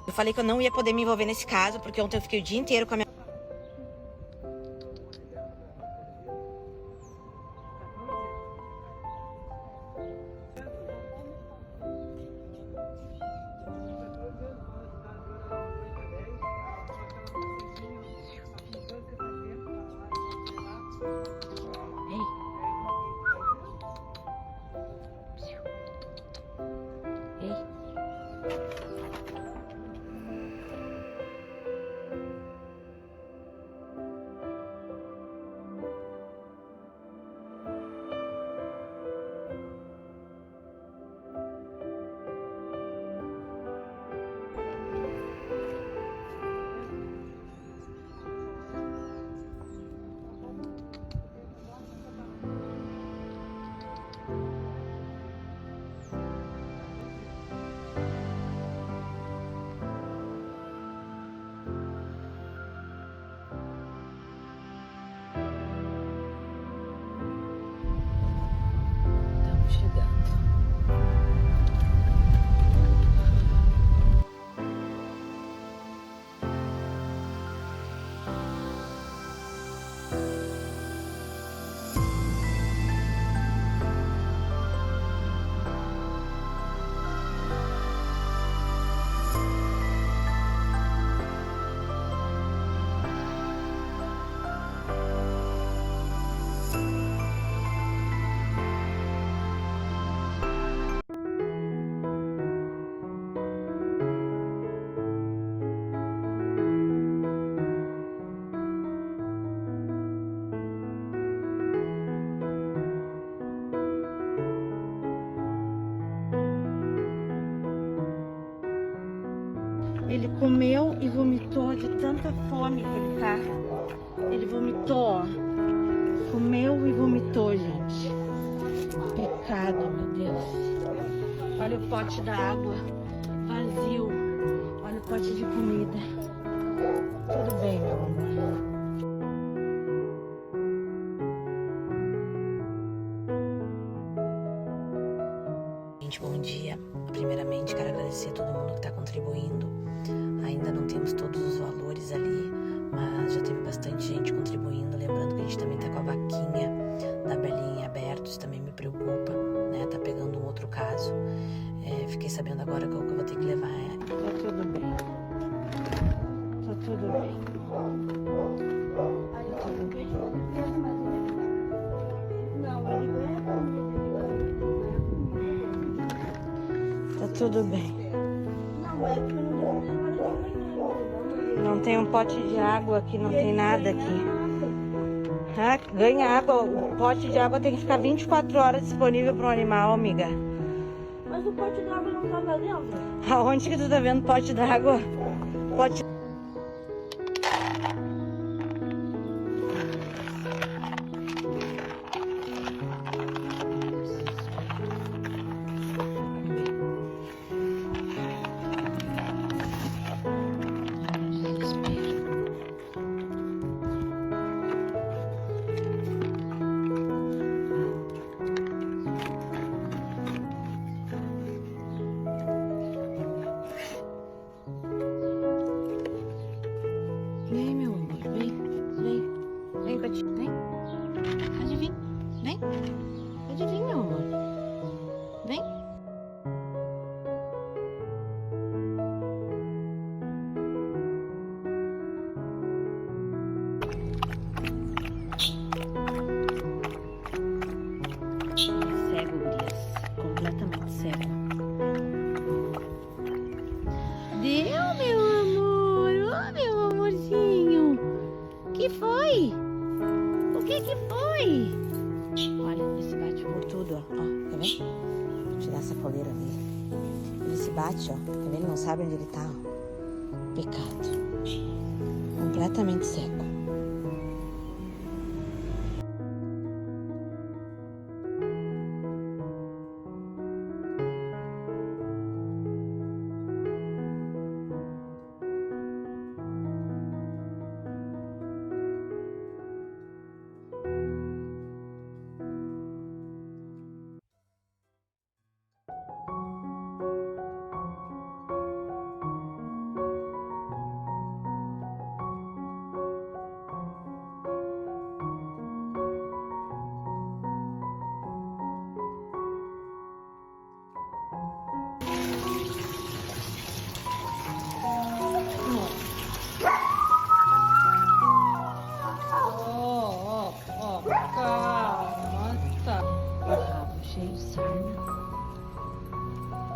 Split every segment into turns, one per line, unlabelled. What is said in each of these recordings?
Eu falei que eu não ia poder me envolver nesse caso, porque ontem eu fiquei o dia inteiro com a minha... Estamos chegando. Ele comeu e vomitou de tanta fome que ele tá. Ele vomitou, ó. Comeu e vomitou, gente. Pecado, meu Deus. Olha o pote da água vazio. Olha o pote de comida. Tudo bem, meu amor. Gente, bom dia. Primeiramente, quero agradecer a todo mundo que está contribuindo. Ainda não temos todos os valores ali, mas já teve bastante gente contribuindo. Lembrando que a gente também tá com a vaquinha da Belinha aberta, isso também me preocupa, né? Tá pegando um outro caso. Fiquei sabendo agora que eu vou ter que levar. Tá tudo bem. Tá tudo bem. Tá tudo bem. Tá tudo bem. Não tem um pote de água aqui, não tem nada aqui. Ah, ganha água, o pote de água tem que ficar 24 horas disponível para um animal, amiga.
Mas o pote d'água não tá lá dentro?
Aonde que tu tá vendo pote d'água? Pote... Vem, meu amor, vem, vem. Vem, Patinho, vem. Pode vir, vem. Pode vir, meu amor. Vem. Cego, gurias. Completamente cego. Deu, meu amor. Ô, meu amorzinho. Que foi? O que foi? Olha, ele se bate por tudo, ó. Ó, quer ver? Vou tirar essa coleira dele. Ele se bate, ó. Tá vendo? Ele não sabe onde ele tá, ó. Pecado. Completamente seco.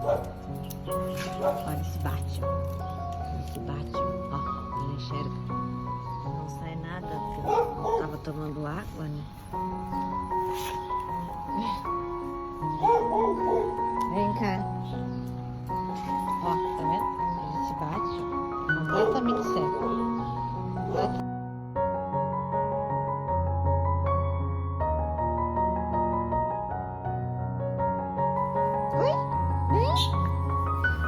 Olha, ele se bate, ó. Ele se bate, ó. Ele enxerga. Não sai nada, porque não tava tomando água, né? Vem cá. Ó, tá vendo? Ele se bate, ó. Completamente cego. Oi? Vem.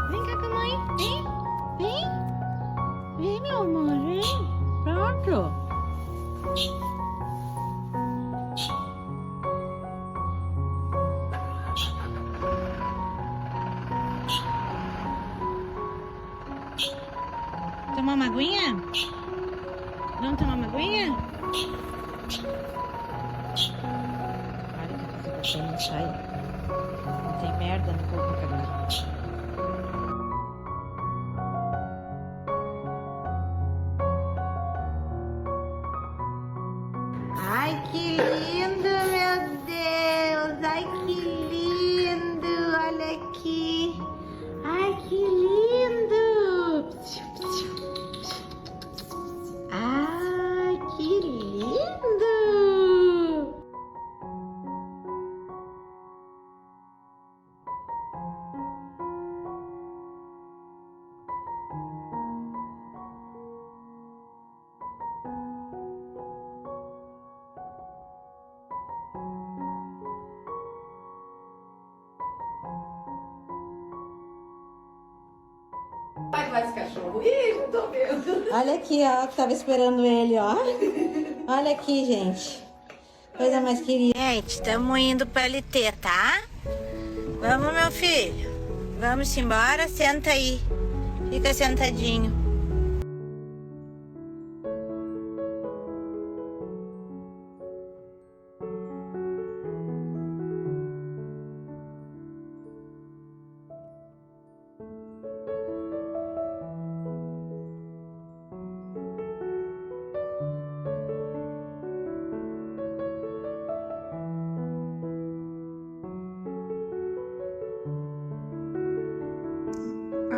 Vem cá com a mãe. Vem. Vem. Vem, meu amor. Vem. Pronto. Tomar uma aguinha? Vamos tomar uma aguinha? Olha que fica não sai. Não tem merda no corpo agora. Ai, que lindo, meu Deus! Ai, que lindo! Olha aqui! Ai, que lindo! Ai, que lindo!
Vai esse cachorro. Ih, não tô vendo.
Olha aqui, ó, que tava esperando ele, ó. Olha aqui, gente. Coisa mais querida. Gente, estamos indo para LT, tá? Vamos, meu filho. Vamos embora, senta aí. Fica sentadinho.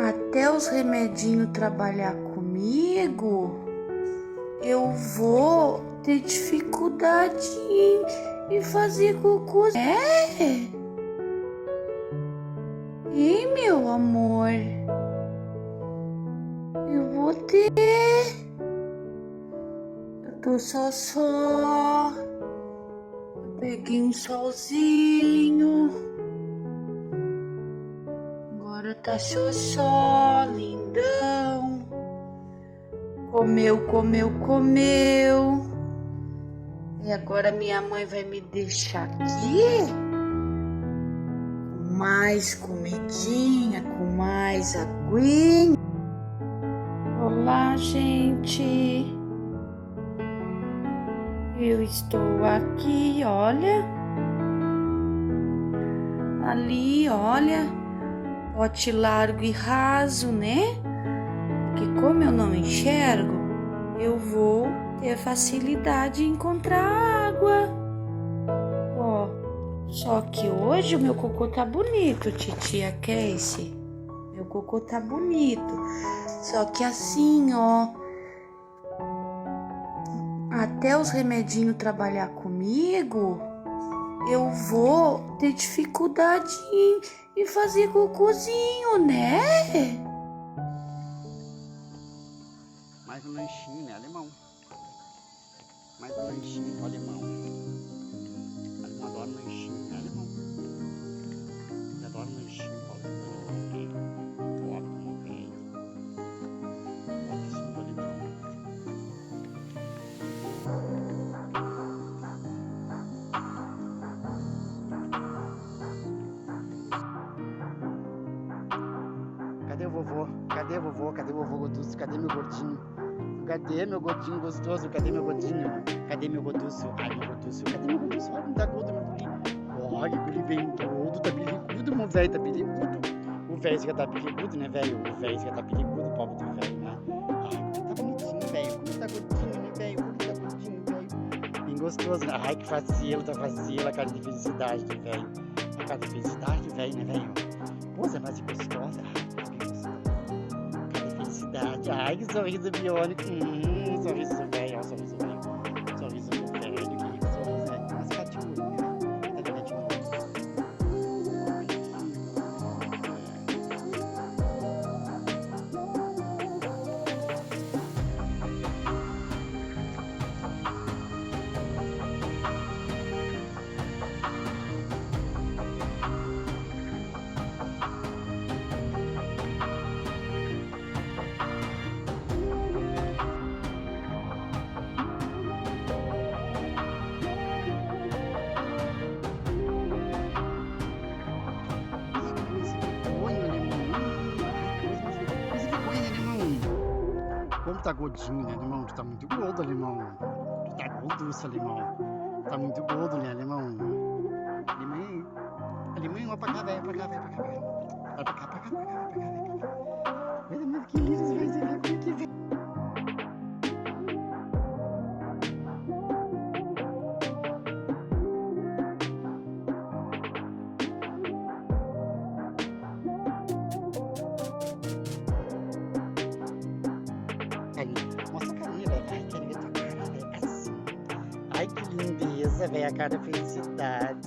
Até os remedinhos trabalhar comigo, eu vou ter dificuldade em fazer cocô. É? E meu amor, eu vou ter. Eu tô só. Eu peguei um solzinho. Agora tá só, lindão. Comeu. E agora minha mãe vai me deixar aqui com mais comidinha, com mais aguinha. Olá, gente. Eu estou aqui, olha. Ali, olha. Pote largo e raso, né? Porque como eu não enxergo, eu vou ter facilidade em encontrar água. Ó, só que hoje o meu cocô tá bonito, titia Casey. Meu cocô tá bonito. Só que assim, ó, até os remedinhos trabalhar comigo, eu vou ter dificuldade em fazer cocôzinho, né?
Mais um lanchinho, né, alemão? Mais um lanchinho, alemão. Alemão adora lanchinho, né, alemão? Ele adora lanchinho, pobre como veio. Bota isso no alemão. Cadê o vovô? Cadê o vovô? Cadê o vovô Goduço? Cadê meu gordinho? Cadê meu gordinho gostoso? Cadê meu gordinho? Cadê meu Goduço? Ai, meu Goduço. Cadê meu Goduço? Olha, me dá conta, meu guri. Olha, o guri bem todo, tá biligudo, meu velho, tá biligudo. O velho já tá biligudo, né, velho? O velho já tá biligudo, pobre do velho, né? Ai, tá bonitinho, velho. Como tá gordinho, né, velho? Como tá gordinho, velho? Bem gostoso, né? Ai, que facilo, tá facilo, a cara de felicidade do velho. A cara de felicidade do velho, né, velho? Boa, mas gostosa. Que gostosa. Cadê a felicidade? Ai, que sorriso biônico. Sorriso velho, ó, sorriso velho. Sorriso velho, que sorriso velho. Mas gatinho, cadê o gatinho? Como tá gordinho, né, Limão? Tu tá muito gordo, Limão. Tu tá gorduça, Limão. Tá muito gordo, né, Limão? Limão, vai pra cá, velho, pra cá, velho, pra cá, velho. Vai pra cá, pra cá, pra cá, vai pra cá, velho, pra cá. Olha, mas que lindo, vai ser como é que vem. Mostra a carinha, velho. Ai, quero ver tua cara, velho. Assim. Ai, que lindeza, velho. A cara da felicidade.